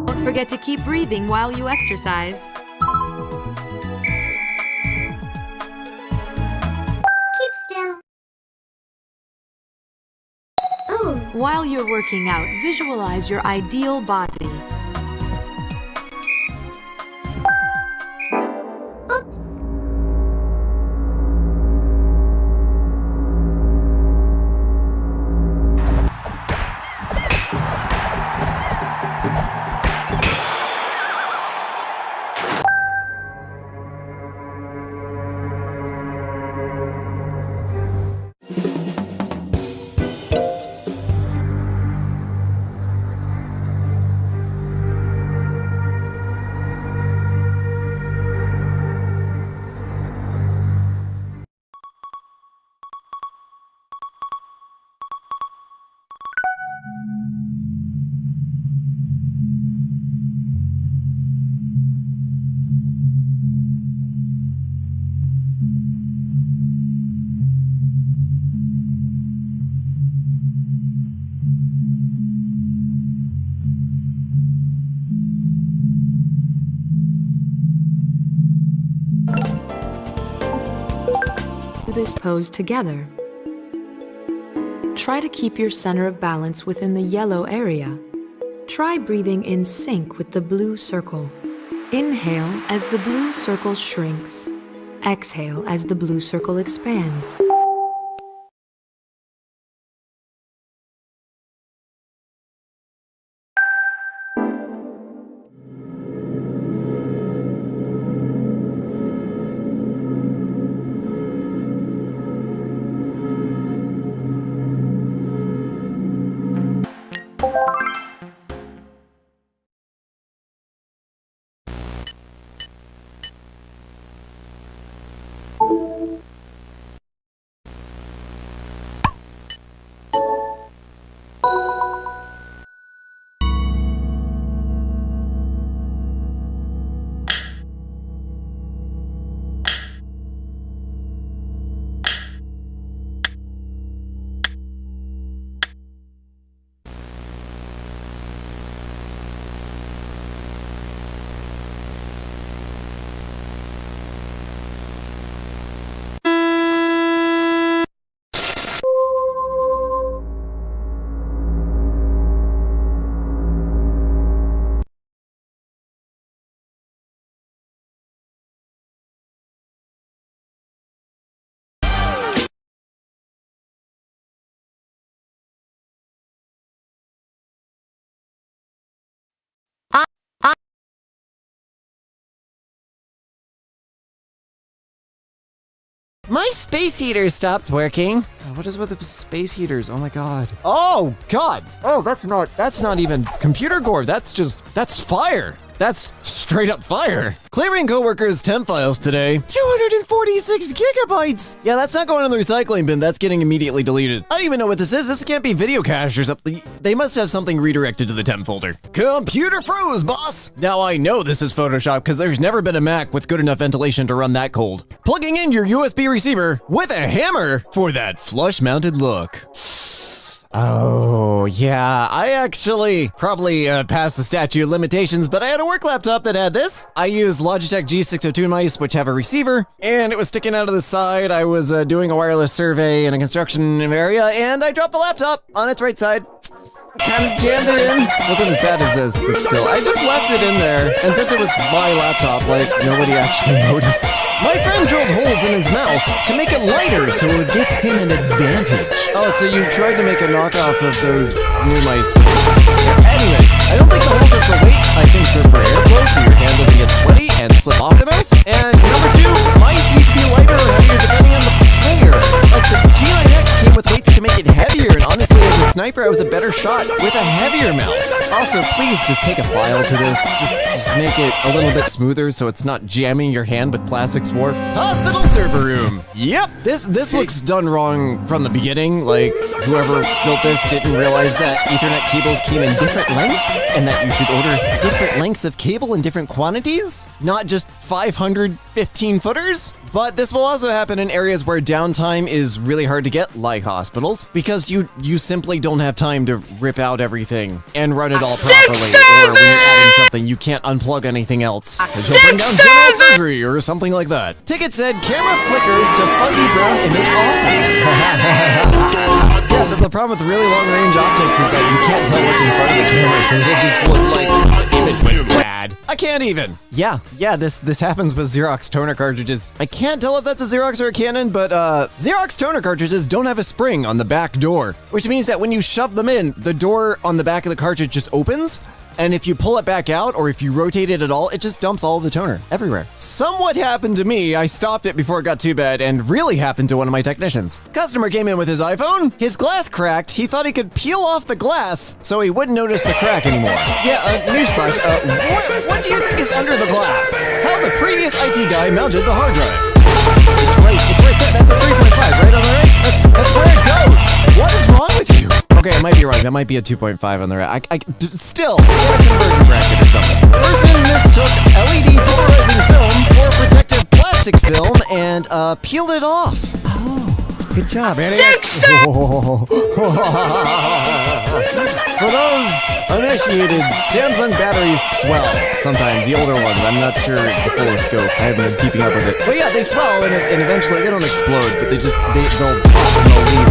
Don't forget to keep breathing while you exercise. Keep still. Oh. While you're working out, visualize your ideal body. Oops. Do this pose together. Try to keep your center of balance within the yellow area. Try breathing in sync with the blue circle. Inhale as the blue circle shrinks. Exhale as the blue circle expands. My space heater stopped working. What is with the space heaters? Oh my god. Oh god. Oh, that's not even computer core. That's fire. That's straight up fire. Clearing coworkers' temp files today. 246 gigabytes. Yeah, that's not going in the recycling bin. That's getting immediately deleted. I don't even know what this is. This can't be video cache or something. They must have something redirected to the temp folder. Computer froze, boss. Now I know this is Photoshop because there's never been a Mac with good enough ventilation to run that cold. Plugging in your USB receiver with a hammer for that flush-mounted look. Oh, yeah, I actually probably passed the statute of limitations, but I had a work laptop that had this. I used Logitech G602 mice, which have a receiver, and it was sticking out of the side. I was doing a wireless survey in a construction area, and I dropped the laptop on its right side. Kind of jammed it in. Wasn't as bad as this, but still. I just left it in there, and since it was my laptop, like, nobody actually noticed. My friend drilled holes in his mouse to make it lighter so it would give him an advantage. Oh, so you tried to make a knockoff of those new mice. Anyways, I don't think the holes are for weight. I think they're for airflow so your hand doesn't get sweaty and slip off the mouse. And number two, mice need to be lighter or heavier depending on the player. Like the G9X came with weights to make it heavier, and honestly, as a sniper, sniper, I was a better shot with a heavier mouse. Also, please just take a file to this. Just make it a little bit smoother so it's not jamming your hand with plastic swarf. Hospital server room. Yep, this looks done wrong from the beginning. Like, whoever built this didn't realize that Ethernet cables came in different lengths and that you should order different lengths of cable in different quantities, not just 515 footers. But this will also happen in areas where downtime is really hard to get, like hospitals, because you simply don't have time to rip out everything and run it all properly. Or when you're adding something, you can't unplug anything else. You'll bring down general surgery or something like that. Ticket said camera flickers to fuzzy brown image off. Yeah, the problem with really long range optics is that you can't tell what's in front of the camera, so it'll just look like the image went bad. I can't even. Yeah, this happens with Xerox toner cartridges. I can't tell if that's a Xerox or a Canon, but Xerox toner cartridges don't have a spring on the back door, which means that when you shove them in, the door on the back of the cartridge just opens. And if you pull it back out, or if you rotate it at all, it just dumps all of the toner everywhere. Somewhat happened to me. I stopped it before it got too bad, and really happened to one of my technicians. Customer came in with his iPhone. His glass cracked. He thought he could peel off the glass so he wouldn't notice the crack anymore. Yeah, newsflash. What do you think is under the glass? How the previous IT guy mounted the hard drive. It's right there. That's a 3.5, right on the right? That's where it goes. What is wrong with you? Okay, I might be wrong. That might be a 2.5 on the right. Still, get a conversion bracket or something. Person mistook LED polarizing film for protective plastic film and peeled it off. Oh, good job, Annie. For those uninitiated, Samsung batteries swell sometimes. The older ones, I'm not sure the full scope. I haven't been keeping up with it. But yeah, they swell and eventually they don't explode, but they'll leave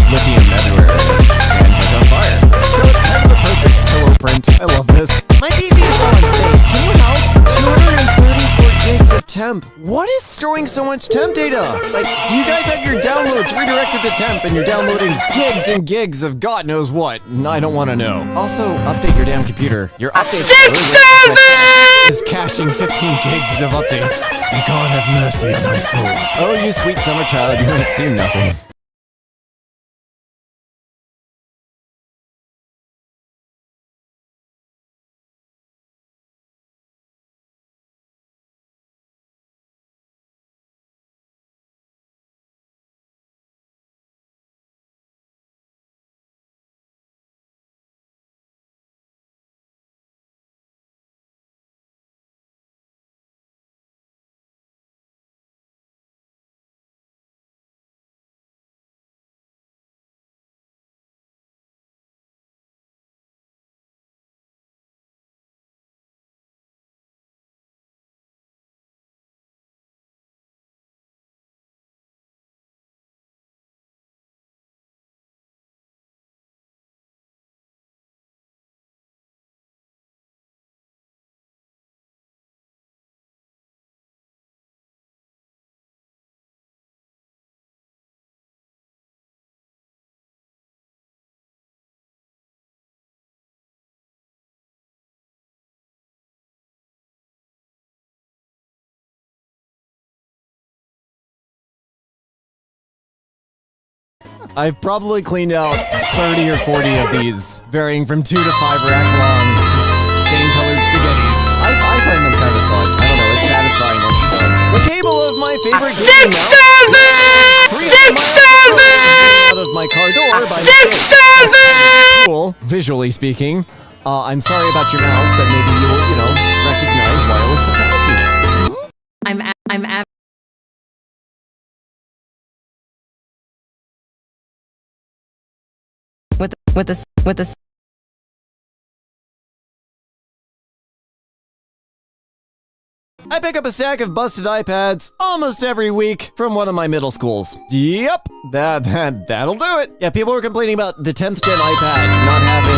lithium everywhere and catch on fire. So it's kind of the perfect pillow print. I love this. My PC is low on space. Can you help? 234 gigs of temp. What is storing so much temp data? Like, do you guys have your downloads redirected to temp and you're downloading gigs and gigs of God knows what? I don't want to know. Also, update your damn computer. Your update is caching 15 gigs of updates. May God have mercy on my soul. Oh, you sweet summer child, you haven't seen nothing. I've probably cleaned out 30 or 40 of these, varying from 2 to 5 rack long, just same colored spaghettis. I find them kind of fun. I don't know, it's satisfying once you're done. The cable of my favorite gaming mouse. 6-7! Out of my car door by 6-7! Cool, visually speaking. I'm sorry about your mouse, but maybe you'll, recognize wireless capacitor. I'm with this. I pick up a stack of busted iPads almost every week from one of my middle schools. Yep, that'll do it. Yeah, people were complaining about the 10th gen iPad not having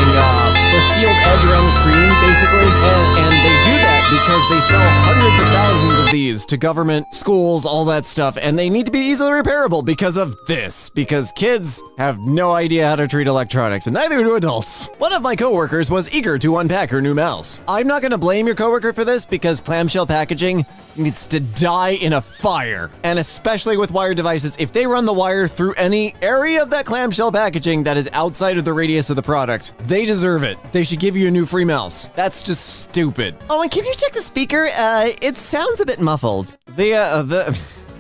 the sealed edge around the screen, basically, and they do that because they sell hundreds of thousands of these to government, schools, all that stuff, and they need to be easily repairable because of this, because kids have no idea how to treat electronics, and neither do adults. One of my coworkers was eager to unpack her new mouse. I'm not gonna blame your coworker for this because clamshell packaging needs to die in a fire. And especially with wired devices, if they run the wire through any area of that clamshell packaging that is outside of the radius of the product, they deserve it. They should give you a new free mouse. That's just stupid. Oh, and can you check the speaker? It sounds a bit muffled. By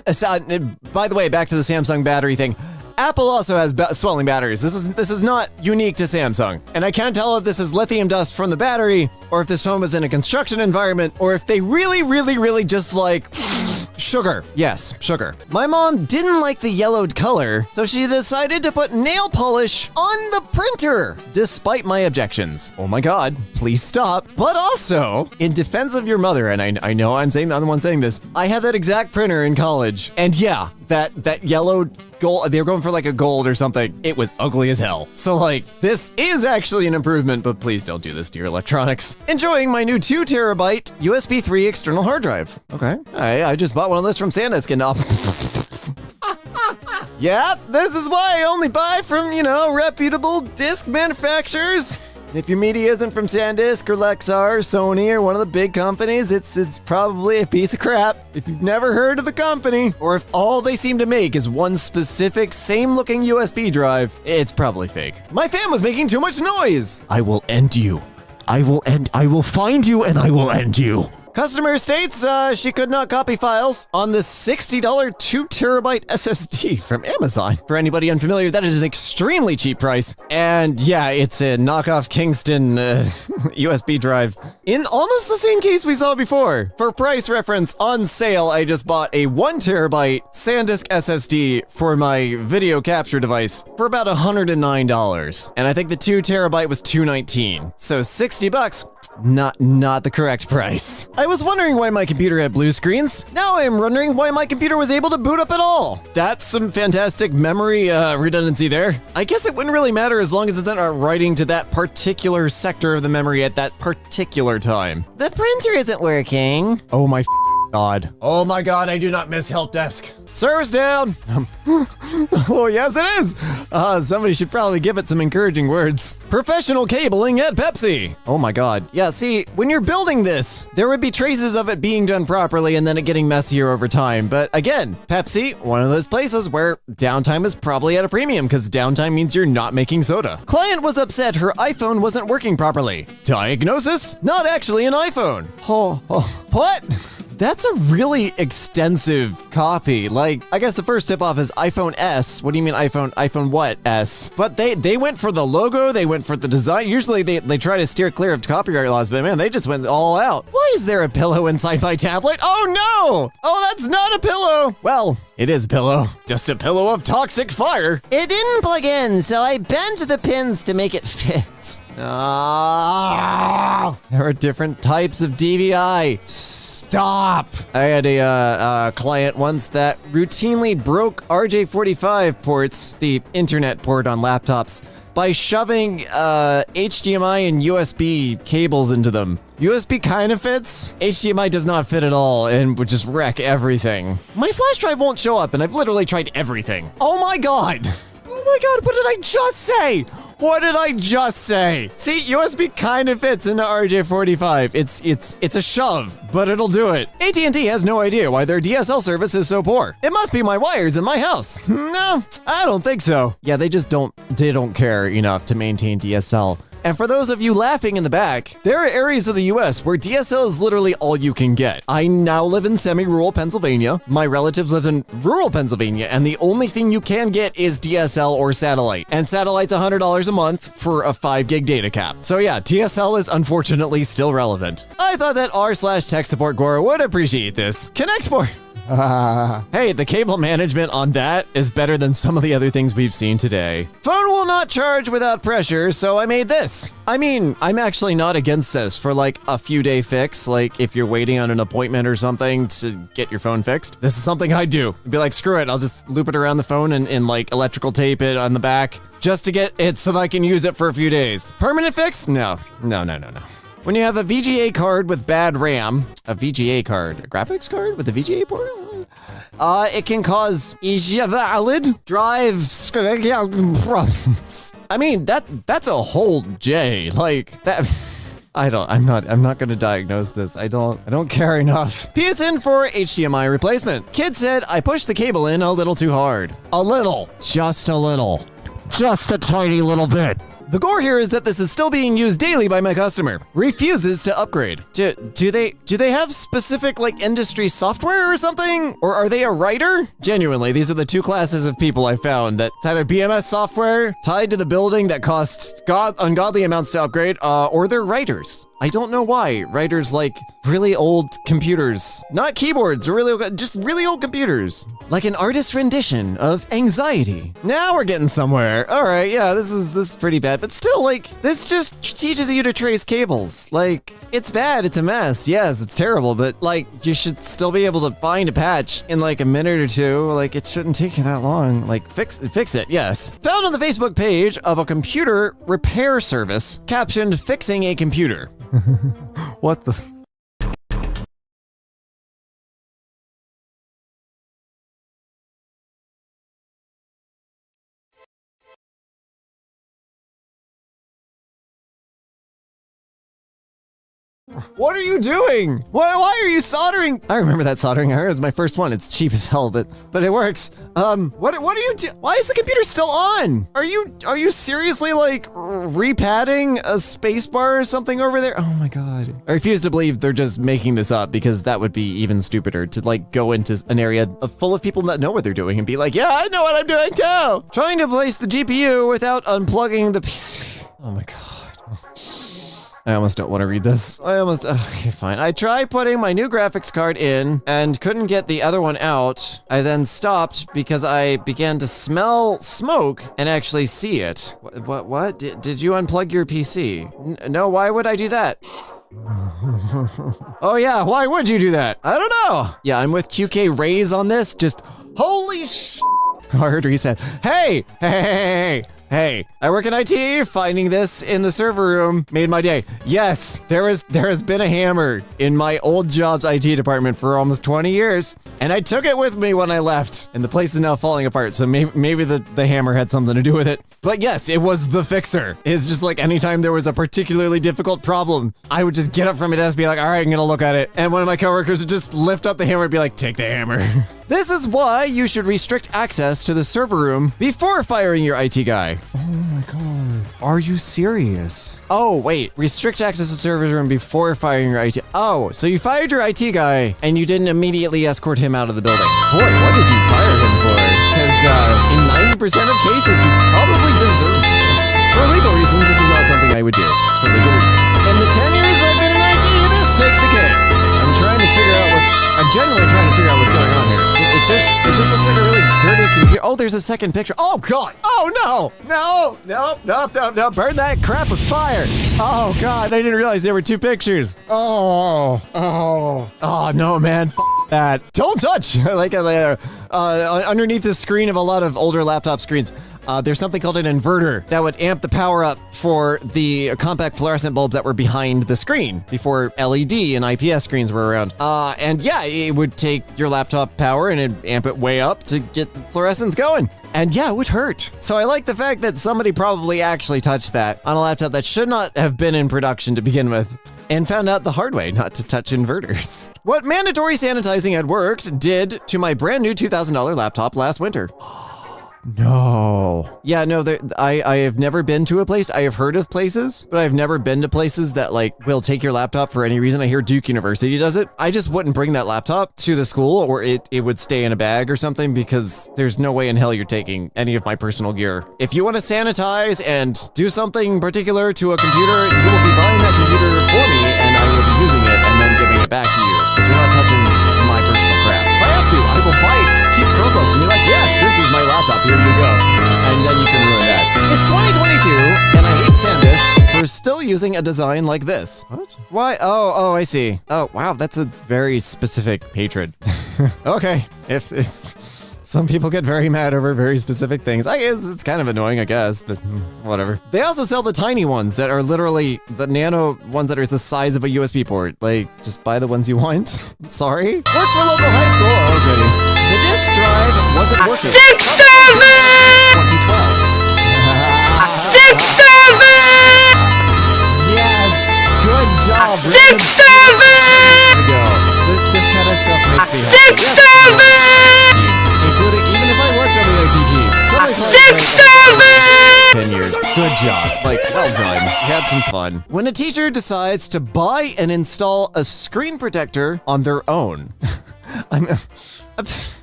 the way, back to the Samsung battery thing. Apple also has swelling batteries. This is not unique to Samsung. And I can't tell if this is lithium dust from the battery, or if this phone was in a construction environment, or if they really just like sugar. Yes, sugar. My mom didn't like the yellowed color, so she decided to put nail polish on the printer, despite my objections. Oh my God, please stop. But also, in defense of your mother, and I know I'm the one saying this, I had that exact printer in college. And yeah, that yellowed gold, they were going for like a gold or something. It was ugly as hell. So like, this is actually an improvement, but please don't do this to your electronics. Enjoying my new 2 terabyte USB 3 external hard drive. Okay, I just bought one of those from SanDisk and Yep, this is why I only buy from, reputable disc manufacturers. If your media isn't from SanDisk or Lexar or Sony or one of the big companies, it's probably a piece of crap. If you've never heard of the company, or if all they seem to make is one specific same-looking USB drive, it's probably fake. My fan was making too much noise. I will end you. I will find you and I will end you. Customer states she could not copy files on this $60 2 terabyte SSD from Amazon. For anybody unfamiliar, that is an extremely cheap price. And yeah, it's a knockoff Kingston USB drive in almost the same case we saw before. For price reference, on sale, I just bought a 1 terabyte SanDisk SSD for my video capture device for about $109. And I think the 2 terabyte was $219. So $60. Not the correct price. I was wondering why my computer had blue screens. Now I am wondering why my computer was able to boot up at all. That's some fantastic memory redundancy there. I guess it wouldn't really matter as long as it's not writing to that particular sector of the memory at that particular time. The printer isn't working. Oh my God. Oh my God, I do not miss help desk. Service down. Oh, yes, it is. Somebody should probably give it some encouraging words. Professional cabling at Pepsi. Oh my God. Yeah, see, when you're building this, there would be traces of it being done properly and then it getting messier over time. But again, Pepsi, one of those places where downtime is probably at a premium because downtime means you're not making soda. Client was upset her iPhone wasn't working properly. Diagnosis? Not actually an iPhone. What? That's a really extensive copy. Like, I guess the first tip off is iPhone S. What do you mean iPhone? iPhone what? S. But they went for the logo, they went for the design. Usually they try to steer clear of copyright laws, but man, they just went all out. Why is there a pillow inside my tablet? Oh no! Oh, that's not a pillow! Well, it is a pillow. Just a pillow of toxic fire. It didn't plug in, so I bent the pins to make it fit. There are different types of DVI. Stop! I had a client once that routinely broke RJ45 ports, the internet port on laptops, by shoving HDMI and USB cables into them. USB kind of fits. HDMI does not fit at all and would just wreck everything. My flash drive won't show up and I've literally tried everything. Oh my God! Oh my God, what did I just say? What did I just say? See, USB kind of fits into RJ45. It's a shove, but it'll do it. AT&T has no idea why their DSL service is so poor. It must be my wires in my house. No, I don't think so. Yeah, they don't care enough to maintain DSL. And for those of you laughing in the back, there are areas of the US where DSL is literally all you can get. I now live in semi-rural Pennsylvania. My relatives live in rural Pennsylvania, and the only thing you can get is DSL or satellite. And satellite's $100 a month for a 5 gig data cap. So yeah, DSL is unfortunately still relevant. I thought that r/tech support Gora would appreciate this. Connexport. Hey, the cable management on that is better than some of the other things we've seen today. Phone will not charge without pressure, so I made this. I mean, I'm actually not against this for like a few day fix, like if you're waiting on an appointment or something to get your phone fixed. This is something I do. I'd be like, screw it, I'll just loop it around the phone and like electrical tape it on the back just to get it so that I can use it for a few days. Permanent fix? No. When you have a VGA card with bad RAM, a VGA card, a graphics card with a VGA port? It can cause invalid drive problems. I mean, that's a whole J. Like that. I'm not gonna diagnose this. I don't care enough. PSN for HDMI replacement. Kid said I pushed the cable in a little too hard. A little. Just a little. Just a tiny little bit. The gore here is that this is still being used daily by my customer. Refuses to upgrade. Do they have specific like industry software or something? Or are they a writer? Genuinely, these are the two classes of people I found that it's either BMS software tied to the building that costs ungodly amounts to upgrade, or they're writers. I don't know why. Writers like really old computers. Not keyboards, just really old computers. Like an artist's rendition of Anxiety. Now we're getting somewhere. All right, yeah, this is pretty bad. But still, like, this just teaches you to trace cables. Like, it's bad, it's a mess. Yes, it's terrible, but like, you should still be able to find a patch in like a minute or two. Like, it shouldn't take you that long. Like, fix it, yes. Found on the Facebook page of a computer repair service, captioned "Fixing a Computer." What the? What are you doing? Why are you soldering? I remember that soldering iron. It was my first one. It's cheap as hell, but it works. What are you doing? Why is the computer still on? Are you seriously like repadding a space bar or something over there? Oh my god. I refuse to believe they're just making this up, because that would be even stupider to like go into an area full of people that know what they're doing and be like, yeah, I know what I'm doing too. Trying to place the GPU without unplugging the PC. Oh my god. I almost don't want to read this. Okay, fine. I tried putting my new graphics card in and couldn't get the other one out. I then stopped because I began to smell smoke and actually see it. What? Did you unplug your PC? No, why would I do that? Oh yeah, why would you do that? I don't know. Yeah, I'm with QK Rays on this. Just holy sh**. Hard reset. Hey, I work in IT. Finding this in the server room made my day. Yes, there has been a hammer in my old job's IT department for almost 20 years, and I took it with me when I left, and the place is now falling apart, so maybe the hammer had something to do with it. But yes, it was the fixer. It's just like anytime there was a particularly difficult problem, I would just get up from my desk and be like, all right, I'm gonna look at it. And one of my coworkers would just lift up the hammer and be like, take the hammer. This is why you should restrict access to the server room before firing your IT guy. Oh my god. Are you serious? Oh, wait. Restrict access to the server room before firing your IT. Oh, so you fired your IT guy and you didn't immediately escort him out of the building. Boy, what did you fire him for? Because in 90% of cases, you probably deserve this. For legal reasons, this is not something I would do. For legal reasons. In the 10 years I've been in IT, this takes a cake. I'm genuinely trying to figure out what's going on here. It just looks like a really dirty computer. Oh, there's a second picture. Oh god. Oh no. Burn that crap with fire. Oh god, I didn't realize there were two pictures. Oh no, man. That. Don't touch. Like underneath the screen of a lot of older laptop screens, there's something called an inverter that would amp the power up for the compact fluorescent bulbs that were behind the screen before LED and IPS screens were around. And yeah, it would take your laptop power and it'd amp it way up to get the fluorescence going. And yeah, it would hurt. So I like the fact that somebody probably actually touched that on a laptop that should not have been in production to begin with, and found out the hard way not to touch inverters. What mandatory sanitizing had worked did to my brand new $2,000 laptop last winter. No. Yeah, no, I have never been to a place. I have heard of places, but I've never been to places that like will take your laptop for any reason. I hear Duke University does it. I just wouldn't bring that laptop to the school, or it would stay in a bag or something, because there's no way in hell you're taking any of my personal gear. If you want to sanitize and do something particular to a computer, you will be buying that computer for me, and I will be using it and then giving it back to you. You're not touching my personal crap. If I have to, I will buy a cheap Chromebook and be like, yes, this is my laptop, here you go. And then you can ruin that. It's 2022, and I hate SanDisk for still using a design like this. What? Why? Oh, I see. Oh, wow, that's a very specific hatred. Okay, if it's Some people get very mad over very specific things. I guess it's kind of annoying, I guess, but whatever. They also sell the tiny ones that are literally the nano ones that are the size of a USB port. Like, just buy the ones you want. Sorry. Work for local high school. Oh, goody. The disk drive wasn't working. 6-7! 6-7! Yes! Good job. 6-7! This kind of stuff makes me happy. 6-7! Including, even if I worked on the ITG. 6-7! 10 years. Good job. Like, well done. You had some fun. When a teacher decides to buy and install a screen protector on their own.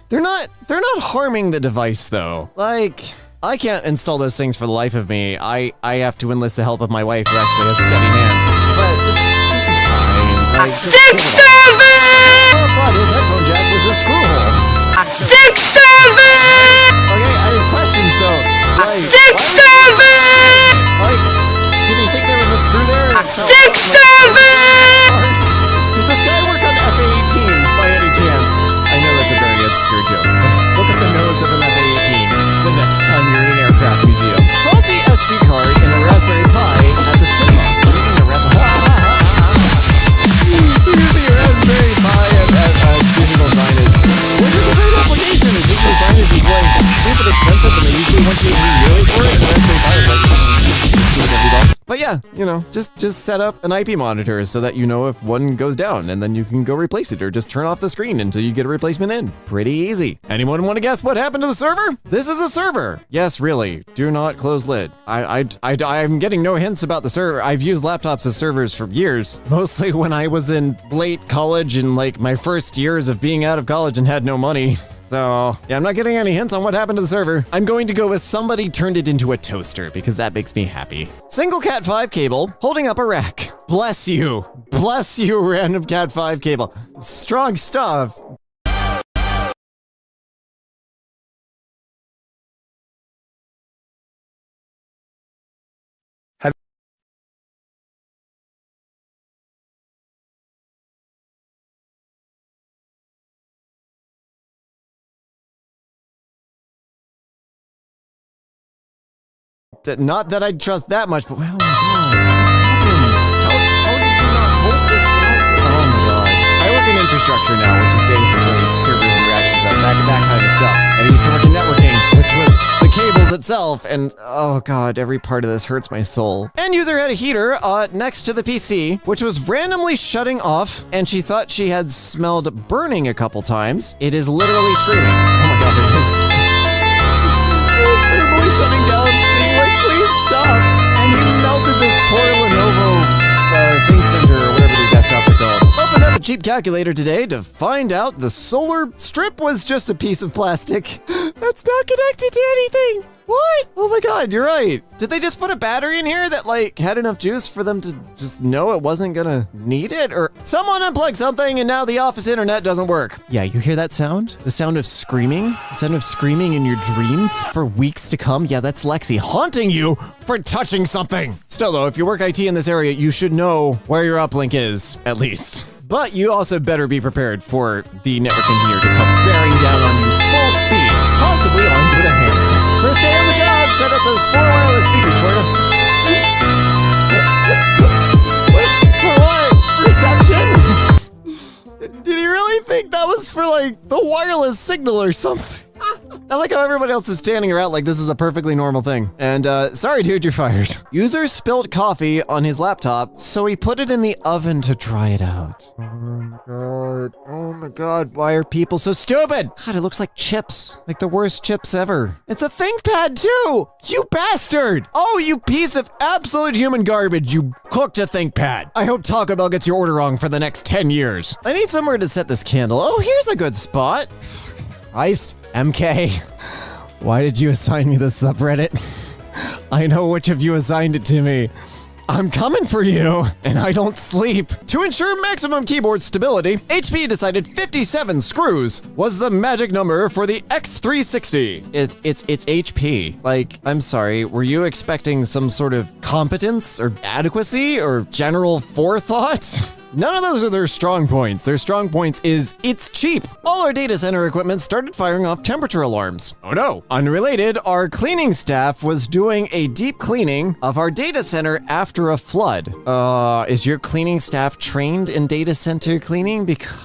They're not harming the device though. Like, I can't install those things for the life of me. I have to enlist the help of my wife who actually has steady hands. But this is fine. Like, 6-7! oh, fun. His headphone jack was a screw hole. 6-7! Okay, I have questions though. Like, 6-7! like, did he think there was a screw there? 6-7! Did this guy work on F-18s by any chance? I know that's a very obscure joke. Look at the nose of an F-18 the next time you're in an aircraft museum. Faulty SD card in a Raspberry Pi at the cinema. Using a Raspberry Pi as digital signage. Which is a great application. Digital signage is like stupid expensive and they usually want you to pay yearly for it. And Raspberry Pi is like, $250. But yeah, you know, just set up an IP monitor so that you know if one goes down and then you can go replace it or just turn off the screen until you get a replacement in. Pretty easy. Anyone want to guess what happened to the server? This is a server. Yes, really. Do not close lid. I'm getting no hints about the server. I've used laptops as servers for years. Mostly when I was in late college and like my first years of being out of college and had no money. So, yeah, I'm not getting any hints on what happened to the server. I'm going to go with somebody turned it into a toaster because that makes me happy. Single Cat 5 cable holding up a rack. Bless you. Bless you, random Cat 5 cable. Strong stuff. Not that I'd trust that much, but well, oh my god. How did you not hold this down? Oh my god. I work in infrastructure now, which is basically servers and racks and that kind of stuff. And I used to work in networking, which was the cables itself, and oh god, every part of this hurts my soul. End user had a heater next to the PC, which was randomly shutting off, and she thought she had smelled burning a couple times. It is literally screaming. Oh my god, it is. It was literally shutting down. Please stop! And you melted this poor Lenovo ThinkCenter or whatever the desktop are called. Opened up a cheap calculator today to find out the solar strip was just a piece of plastic. That's not connected to anything! What? Oh my god, you're right. Did they just put a battery in here that like had enough juice for them to just know it wasn't gonna need it? Or someone unplugged something and now the office internet doesn't work. Yeah, you hear that sound? The sound of screaming? The sound of screaming in your dreams for weeks to come? Yeah, that's Lexi haunting you for touching something. Still though, if you work IT in this area, you should know where your uplink is, at least. But you also better be prepared for the network engineer to come bearing down on you full speed, possibly armed with a hammer. First day on the job, set up those 4 wireless speakers for you. For what? Reception? Did he really think that was for like the wireless signal or something? I like how everybody else is standing around like this is a perfectly normal thing. And sorry dude, you're fired. User spilled coffee on his laptop, so he put it in the oven to dry it out. Oh my god, why are people so stupid? God, it looks like chips, like the worst chips ever. It's a ThinkPad too, you bastard. Oh, you piece of absolute human garbage, you cooked a ThinkPad. I hope Taco Bell gets your order wrong for the next 10 years. I need somewhere to set this candle. Oh, here's a good spot. Christ, MK, why did you assign me this subreddit? I know which of you assigned it to me. I'm coming for you, and I don't sleep. To ensure maximum keyboard stability, HP decided 57 screws was the magic number for the X360. It's HP. Like, I'm sorry, were you expecting some sort of competence or adequacy or general forethought? None of those are their strong points. Their strong points is it's cheap. All our data center equipment started firing off temperature alarms. Oh no. Unrelated, our cleaning staff was doing a deep cleaning of our data center after a flood. Is your cleaning staff trained in data center cleaning? Because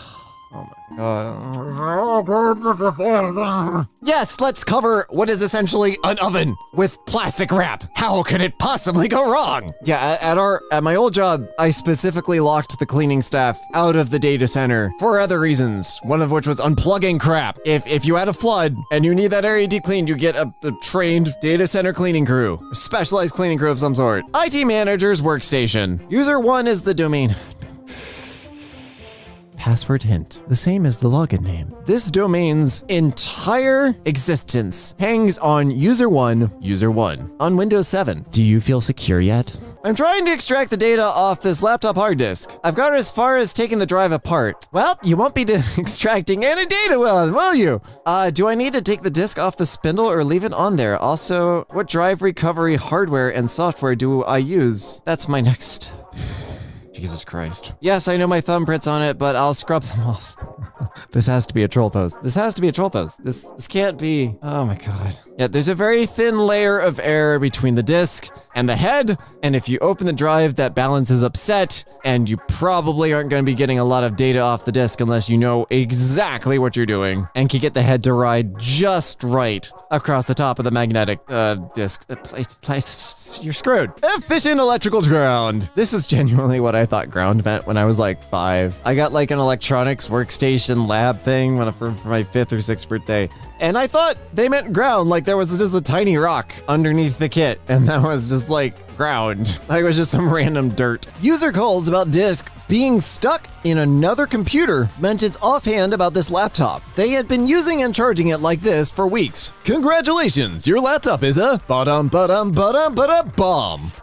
yes, let's cover what is essentially an oven with plastic wrap. How could it possibly go wrong? Yeah, at my old job, I specifically locked the cleaning staff out of the data center for other reasons. One of which was unplugging crap. If you had a flood and you need that area deep cleaned, you get a trained data center cleaning crew, a specialized cleaning crew of some sort. IT manager's workstation. User 1 is the domain. Password hint, the same as the login name. This domain's entire existence hangs on user 1 on Windows 7. Do you feel secure yet? I'm trying to extract the data off this laptop hard disk. I've got as far as taking the drive apart. Well, you won't be extracting any data, will you? Do I need to take the disk off the spindle or leave it on there? Also, what drive recovery hardware and software do I use? That's my next... Jesus Christ. Yes, I know my thumbprint's on it, but I'll scrub them off. This has to be a troll post. This has to be a troll post. This can't be. Oh my God. Yeah, there's a very thin layer of air between the disk and the head, and if you open the drive, that balance is upset, and you probably aren't going to be getting a lot of data off the disk unless you know exactly what you're doing and can get the head to ride just right across the top of the magnetic disk. You're screwed. Efficient electrical ground. This is genuinely what I thought ground meant when I was like 5. I got like an electronics workstation lab thing for my 5th or 6th birthday. And I thought they meant ground, like there was just a tiny rock underneath the kit, and that was just like ground. Like it was just some random dirt. User calls about disk being stuck in another computer meant it's offhand about this laptop. They had been using and charging it like this for weeks. Congratulations, your laptop is a bomb.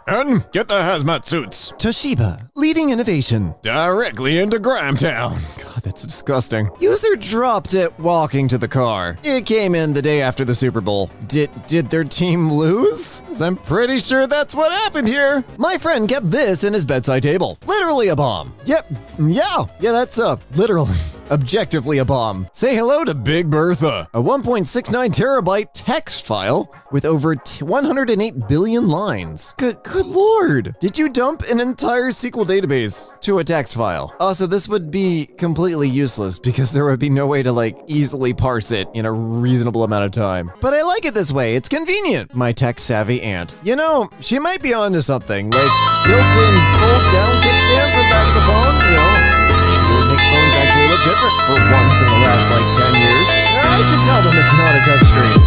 And get the hazmat suits. Toshiba, leading innovation. Directly into Grahamtown. God, that's disgusting. User dropped it walking to the car. It came in the day after the Super Bowl. Did their team lose? 'Cause I'm pretty sure that's what happened here. My friend kept this in his bedside table. Literally a bomb. Yep. Yeah, that's literally, objectively a bomb. Say hello to Big Bertha, a 1.69 terabyte text file with over 108 billion lines. Good lord. Did you dump an entire SQL database to a text file? Also, this would be completely useless because there would be no way to like easily parse it in a reasonable amount of time. But I like it this way. It's convenient. My tech savvy aunt. You know, she might be onto something. Like built-in fold-down kickstand for the back of the phone. You know, it would make phones actually look different for once in the last like 10 years. I should tell them it's not a touchscreen.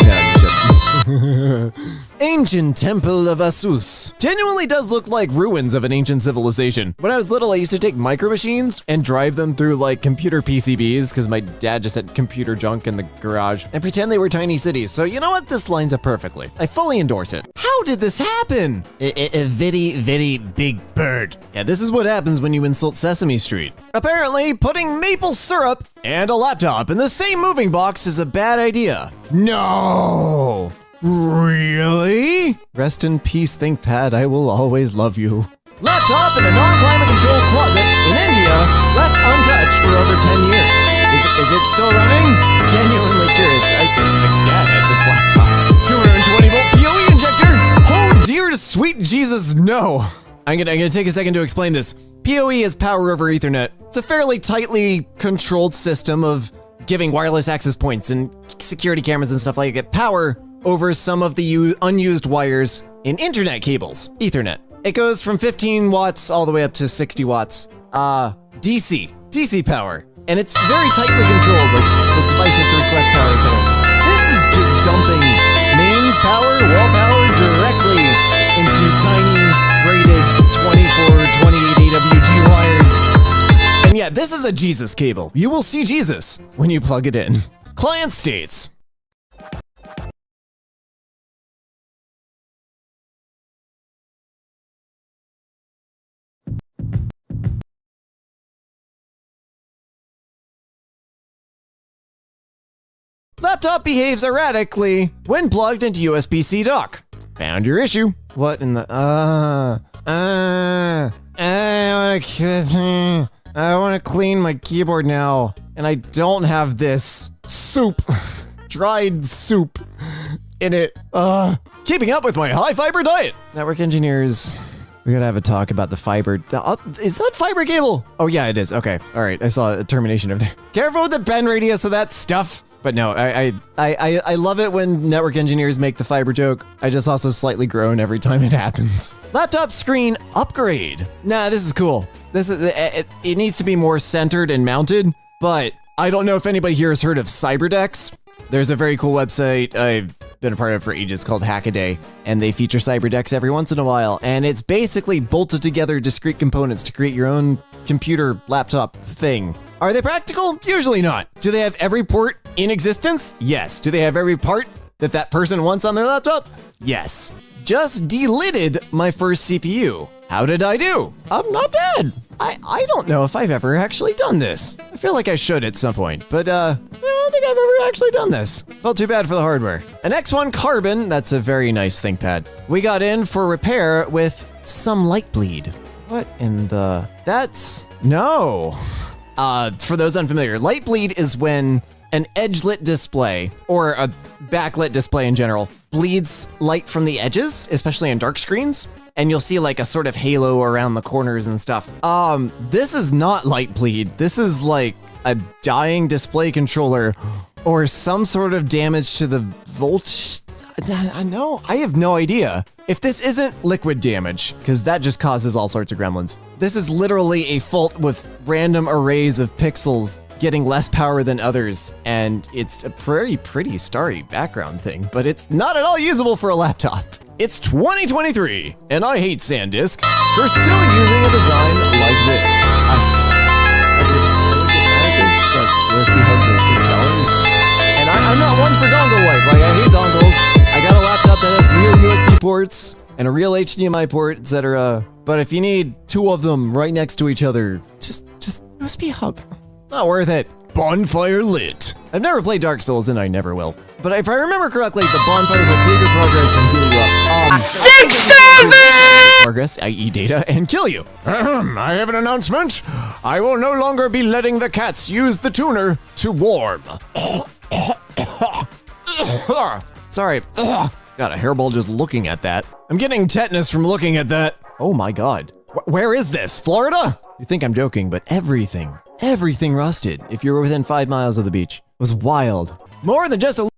Yeah, you should. Ancient Temple of Asus. Genuinely does look like ruins of an ancient civilization. When I was little, I used to take micro machines and drive them through like computer PCBs because my dad just had computer junk in the garage and pretend they were tiny cities. So you know what? This lines up perfectly. I fully endorse it. How did this happen? A very big bird. Yeah, this is what happens when you insult Sesame Street. Apparently, putting maple syrup and a laptop in the same moving box is a bad idea. No! Really? Rest in peace, ThinkPad. I will always love you. Laptop in a non-climate controlled closet in India, left untouched for over 10 years. Is it still running? Genuinely curious. I think my dad had this laptop. 220 volt PoE injector? Oh dear sweet Jesus, no. I'm gonna take a second to explain this. PoE is power over Ethernet. It's a fairly tightly controlled system of giving wireless access points and security cameras and stuff like that power over some of the unused wires in internet cables, Ethernet. It goes from 15 watts all the way up to 60 watts. DC power. And it's very tightly controlled, like the devices to request power, etc. This is just dumping mains power, wall power directly into tiny braided 24, 28 AWG wires. And yeah, this is a Jesus cable. You will see Jesus when you plug it in. Client states. Laptop behaves erratically when plugged into USB-C dock. Found your issue. What in the, I want to clean my keyboard now, and I don't have this soup, dried soup in it. Keeping up with my high fiber diet. Network engineers, we gotta have a talk about the fiber. Is that fiber cable? Oh yeah, it is. Okay, all right. I saw a termination over there. Careful with the bend radius of that stuff. But no, I love it when network engineers make the fiber joke. I just also slightly groan every time it happens. Laptop screen upgrade. Nah, this is cool. This is it needs to be more centered and mounted, but I don't know if anybody here has heard of CyberDecks. There's a very cool website I've been a part of for ages called Hackaday, and they feature CyberDecks every once in a while, and it's basically bolted together discrete components to create your own computer laptop thing. Are they practical? Usually not. Do they have every port in existence? Yes. Do they have every part that person wants on their laptop? Yes. Just delidded my first CPU. How did I do? I'm not bad. I don't know if I've ever actually done this. I feel like I should at some point, but I don't think I've ever actually done this. Felt too bad for the hardware. An X1 Carbon, that's a very nice ThinkPad. We got in for repair with some light bleed. What in the... That's... No. For those unfamiliar, light bleed is when an edge-lit display, or a backlit display in general, bleeds light from the edges, especially on dark screens, and you'll see like a sort of halo around the corners and stuff. This is not light bleed. This is like a dying display controller or some sort of damage to the voltage. I have no idea. If this isn't liquid damage, because that just causes all sorts of gremlins. This is literally a fault with random arrays of pixels getting less power than others, and it's a pretty starry background thing, but it's not at all usable for a laptop. It's 2023, and I hate SanDisk for still using a design like this. USB hubs are $6. And I'm not one for dongle wipe. Like, I hate dongles. I got a laptop that has real USB ports and a real HDMI port, etc. But if you need two of them right next to each other, just USB hub. Not worth it. Bonfire lit. I've never played Dark Souls, and I never will. But if I remember correctly, the bonfires like save your progress and heal you up. 6, 7! Progress, i.e. data, and kill you. I have an announcement. I will no longer be letting the cats use the tuner to warm. Sorry. Got a hairball just looking at that. I'm getting tetanus from looking at that. Oh my god. Where is this? Florida? You think I'm joking, but everything rusted if you were within 5 miles of the beach. It was wild. More than just a